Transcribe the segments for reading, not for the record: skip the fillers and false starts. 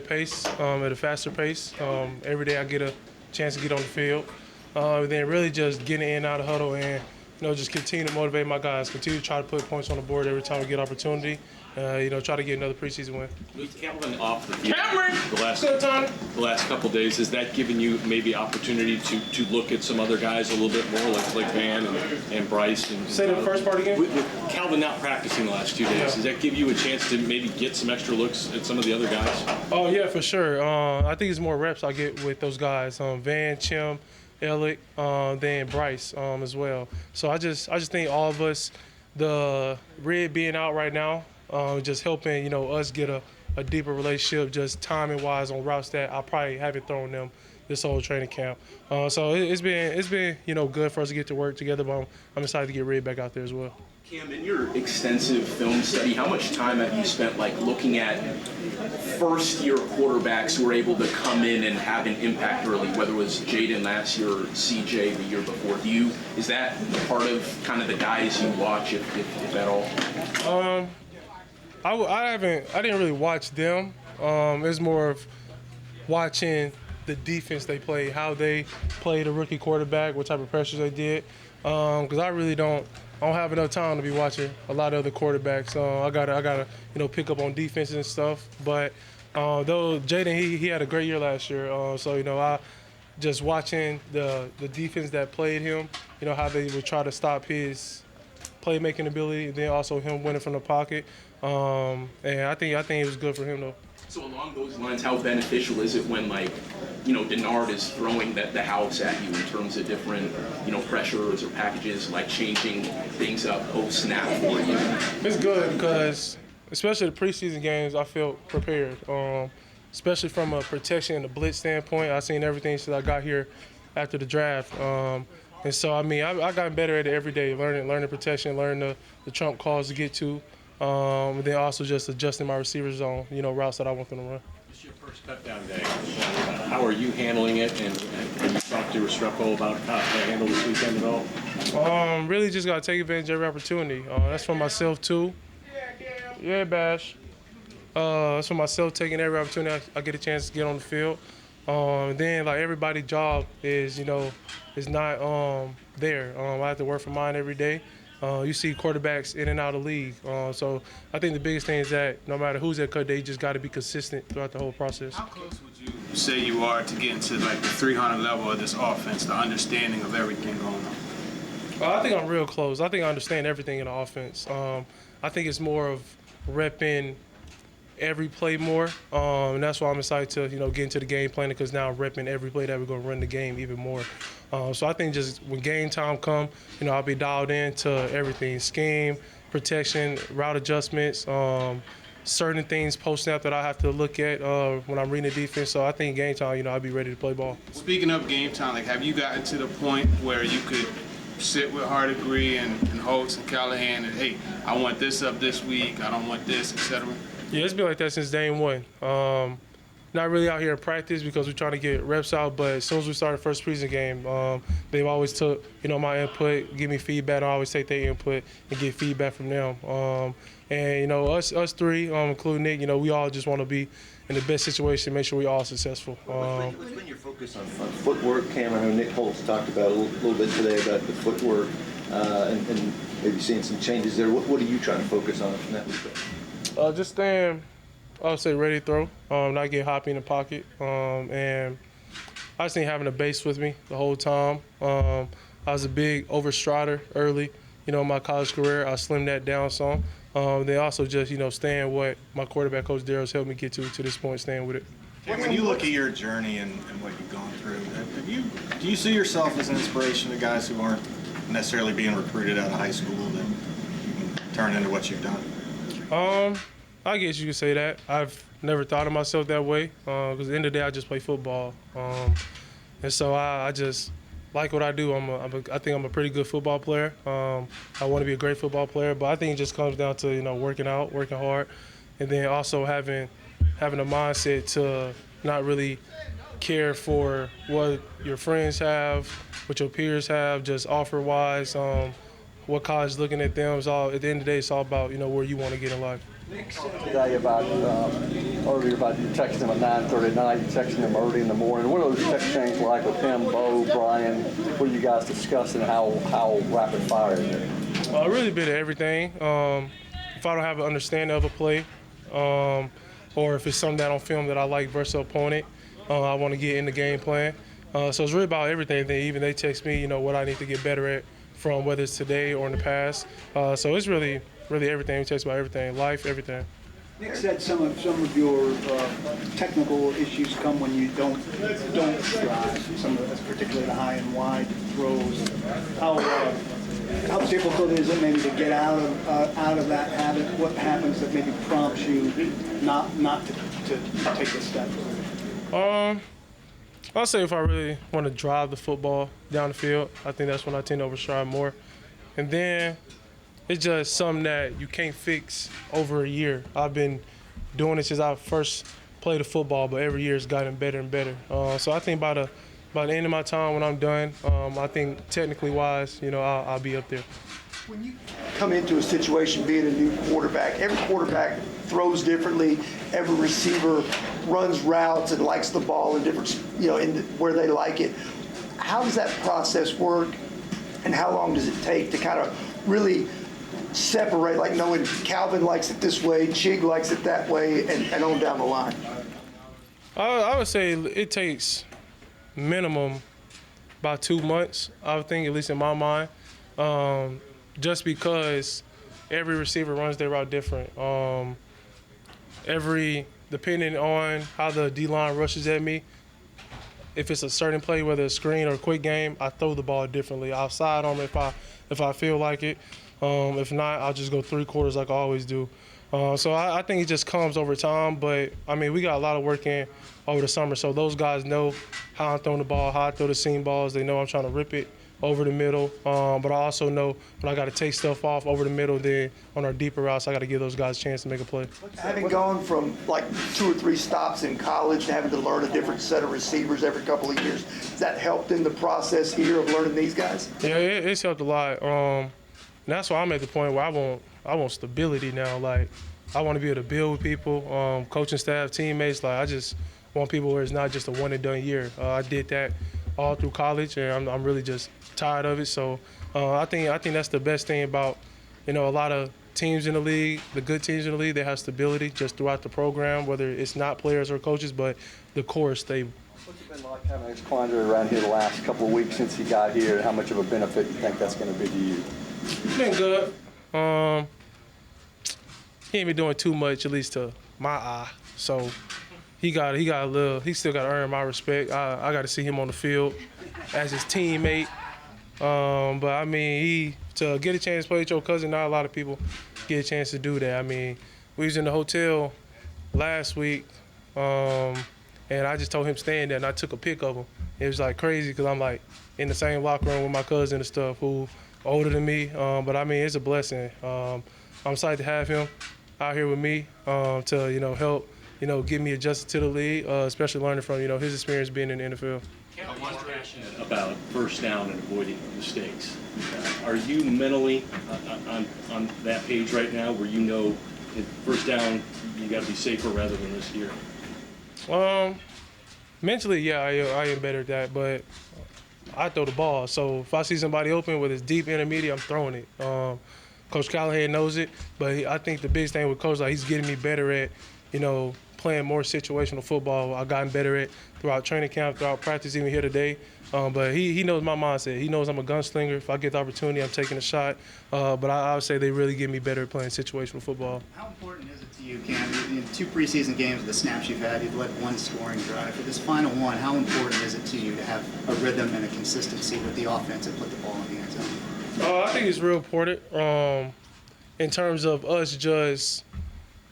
Pace, at a faster pace. Every day I get a chance to get on the field. Then really just getting in and out of huddle and just continue to motivate my guys, continue to try to put points on the board every time we get opportunity. Try to get another preseason win. With Cameron off the field the last couple days, has that given you maybe opportunity to look at some other guys a little bit more, like Van and Bryce? And Say the first part again? With Calvin not practicing the last 2 days, does that give you a chance to maybe get some extra looks at some of the other guys? Oh, yeah, for sure. I think it's more reps I get with those guys, Van, Chim, Ellick, then Bryce as well. So I just think all of us, the Red being out right now, just helping us get a deeper relationship, just timing wise on routes that I probably haven't thrown them this whole training camp. So it's been good for us to get to work together. But I'm excited to get Red back out there as well. Cam, in your extensive film study, how much time have you spent looking at first-year quarterbacks who were able to come in and have an impact early, whether it was Jaden last year or CJ the year before? Is that part of kind of the guys you watch, if at all? I didn't really watch them. It's more of watching the defense they play, how they played a rookie quarterback, what type of pressures they did. Because I really don't have enough time to be watching a lot of other quarterbacks. I gotta pick up on defense and stuff. But though Jaden he had a great year last year, so I just watching the defense that played him, how they would try to stop his playmaking ability, and then also him winning from the pocket. And I think it was good for him though. So along those lines, how beneficial is it when Denard is throwing the house at you in terms of different pressures or packages, changing things up post snap for you? It's good because especially the preseason games, I felt prepared. Especially from a protection and a blitz standpoint, I've seen everything since I got here after the draft. And so I gotten better at it every day, learning protection, learning the trump calls to get to. And then also just adjusting my receiver zone, routes that I want them to run. It's your first cutdown day. How are you handling it? And have you talked to Restrepo about how to handle this weekend at all? Really just got to take advantage of every opportunity. That's for myself too. Yeah, Bash. That's for myself, taking every opportunity I get a chance to get on the field. And then everybody's job is not there. I have to work for mine every day. You see quarterbacks in and out of the league. So I think the biggest thing is that no matter who's at cut, they just got to be consistent throughout the whole process. How close would you say you are to getting to the 300 level of this offense, the understanding of everything going on? I think I'm real close. I think I understand everything in the offense. I think it's more of repping every play more, and that's why I'm excited to get into the game planning, because now I'm repping every play that we're going to run the game even more. So I think just when game time come, I'll be dialed into everything: scheme, protection, route adjustments, certain things post snap that I have to look at when I'm reading the defense. So I think game time, I'll be ready to play ball. Speaking of game time, have you gotten to the point where you could sit with Hardegree and Holtz and Callahan and, hey, I want this up this week, I don't want this, etc.? Yeah, it's been like that since day one. Not really out here in practice because we're trying to get reps out, but as soon as we started the first preseason game, they've always took, my input, give me feedback. I always take their input and get feedback from them. And, us three, including Nick, we all just want to be in the best situation, make sure we're all successful. What's been your focus on footwork, Cam? I know Nick Holtz talked about a little bit today about the footwork and maybe seeing some changes there. What are you trying to focus on in that respect? Just staying, I would say, ready to throw, not get hoppy in the pocket. And I just think having a base with me the whole time. I was a big overstrider early, in my college career. I slimmed that down some. Then also just, staying what my quarterback coach Daryl's helped me get to this point, staying with it. When you look at your journey and what you've gone through, do you see yourself as an inspiration to guys who aren't necessarily being recruited out of high school that you can turn into what you've done? I guess you could say that. I've never thought of myself that way because at the end of the day, I just play football. And so I just like what I do. I think I'm a pretty good football player. I want to be a great football player, but I think it just comes down to, working out, working hard, and then also having a mindset to not really care for what your friends have, what your peers have, just offer-wise, what college is looking at them. At the end of the day, it's all about, where you want to get in life. Today about earlier about you texting him at 9:30 at night, you texting him early in the morning. What are those text chains like with him, Bo, Brian? What are you guys discussing? How rapid fire is it? Really a bit of everything. If I don't have an understanding of a play, or if it's something that on film that I like versus the opponent, I want to get in the game plan. So it's really about everything. They text me, what I need to get better at from whether it's today or in the past. So it's really everything. We text about everything, life, everything. Nick said some of your technical issues come when you don't drive. Some of that's particularly the high and wide throws. How difficult is it maybe to get out of that habit? What happens that maybe prompts you not to take the step? I'll say if I really want to drive the football down the field, I think that's when I tend to overstride more. And then it's just something that you can't fix over a year. I've been doing it since I first played the football, but every year it's gotten better and better. So I think by the end of my time when I'm done, I think technically wise, I'll be up there. When you come into a situation being a new quarterback, every quarterback throws differently. Every receiver runs routes and likes the ball in different, where they like it. How does that process work, and how long does it take to kind of really separate, like knowing Calvin likes it this way, Chig likes it that way, and on down the line? I would say it takes minimum about 2 months, I would think, at least in my mind, just because every receiver runs their route different. Depending on how the D-line rushes at me, if it's a certain play, whether it's a screen or a quick game, I throw the ball differently. I'll side on it if I feel like it. If not, I'll just go 3 quarters like I always do. So I think it just comes over time. But, we got a lot of work in over the summer. So those guys know how I'm throwing the ball, how I throw the seam balls. They know I'm trying to rip it over the middle. But I also know when I got to take stuff off over the middle, then on our deeper routes, I got to give those guys a chance to make a play. Having gone from like 2 or 3 stops in college to having to learn a different set of receivers every couple of years, has that helped in the process here of learning these guys? Yeah, it's helped a lot. And that's why I'm at the point where I want stability now. Like, I want to be able to build with people, coaching staff, teammates. Like, I just want people where it's not just a one and done year. I did that all through college, and I'm really just tired of it. So I think that's the best thing about, a lot of teams in the league, the good teams in the league, they have stability just throughout the program, whether it's not players or coaches, but the core is stable. What's it been like having Esquandre around here the last couple of weeks since he got here, and how much of a benefit do you think that's going to be to you? It's been good. He ain't been doing too much, at least to my eye. So he still got to earn my respect. I got to see him on the field as his teammate. But to get a chance to play with your cousin, not a lot of people get a chance to do that. We was in the hotel last week, and I just told him staying there, and I took a pic of him. It was like crazy because I'm like in the same locker room with my cousin and stuff who older than me. But it's a blessing. I'm excited to have him out here with me to help get me adjusted to the league, especially learning from his experience being in the NFL. I'm more passionate about first down and avoiding mistakes. Are you mentally on that page right now where in first down you got to be safer rather than this year? Mentally, yeah, I am better at that, but I throw the ball. So if I see somebody open, whether it's deep, intermediate, I'm throwing it. Coach Callahan knows it, but I think the biggest thing with Coach, he's getting me better at, playing more situational football. I've gotten better at throughout training camp, throughout practice, even here today. But he knows my mindset. He knows I'm a gunslinger. If I get the opportunity, I'm taking a shot. But I would say they really get me better at playing situational football. How important is it to you, Cam? In 2 preseason games, the snaps you've had, you've led 1 scoring drive. For this final one, how important is it to you to have a rhythm and a consistency with the offense and put the ball in the end zone? I think it's real important in terms of us just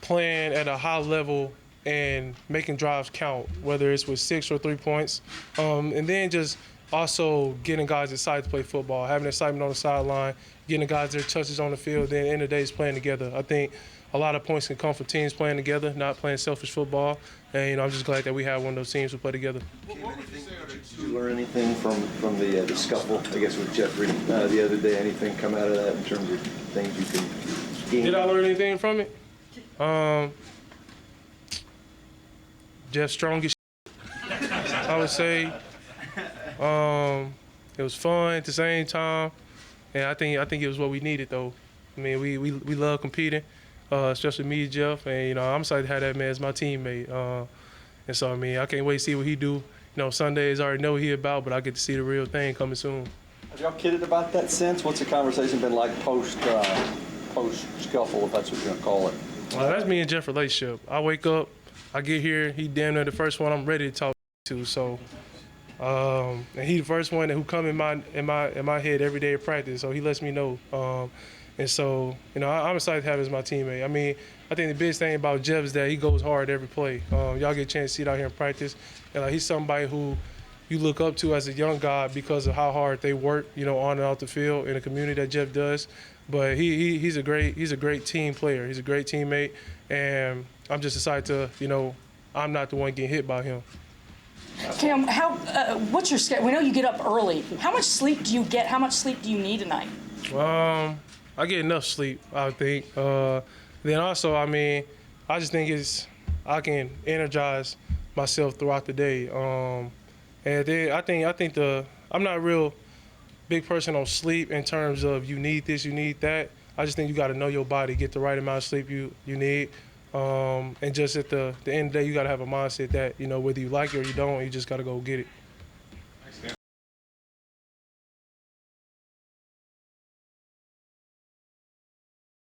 playing at a high level and making drives count, whether it's with 6 or 3 points. And then just also getting guys excited to play football, having excitement on the sideline, getting the guys their touches on the field, then at the end of the day, it's playing together. I think a lot of points can come from teams playing together, not playing selfish football. And I'm just glad that we have one of those teams who play together. Did you learn anything from the scuffle, I guess, with Jeffrey the other day? Anything come out of that in terms of things you can gain? Did I learn anything from it? Jeff strong as I would say. It was fun at the same time, and I think it was what we needed though. I mean, we love competing, especially me, Jeff, and I'm excited to have that man as my teammate. And so I mean, I can't wait to see what he do. Sundays I already know what he about, but I get to see the real thing coming soon. Have y'all kidded about that since? What's the conversation been like post scuffle, if that's what you're gonna call it? That's me and Jeff relationship. I wake up, I get here, he damn near the first one I'm ready to talk to. So, and he the first one who come in my head every day of practice. So he lets me know. And so I'm excited to have him as my teammate. I mean, I think the biggest thing about Jeff is that he goes hard every play. Y'all get a chance to see it out here in practice, and he's somebody who you look up to as a young guy because of how hard they work, on and off the field in the community that Jeff does. But he's a great team player. He's a great teammate, and I'm just excited to, I'm not the one getting hit by him. Cam, what's your schedule? We know you get up early. How much sleep do you get? How much sleep do you need tonight? I get enough sleep, I think. Then also, I mean, I just think I can energize myself throughout the day. And then I think I'm not a real big person on sleep in terms of you need this, you need that. I just think you got to know your body, get the right amount of sleep you need. And just at the end of the day, you got to have a mindset that, whether you like it or you don't, you just got to go get it.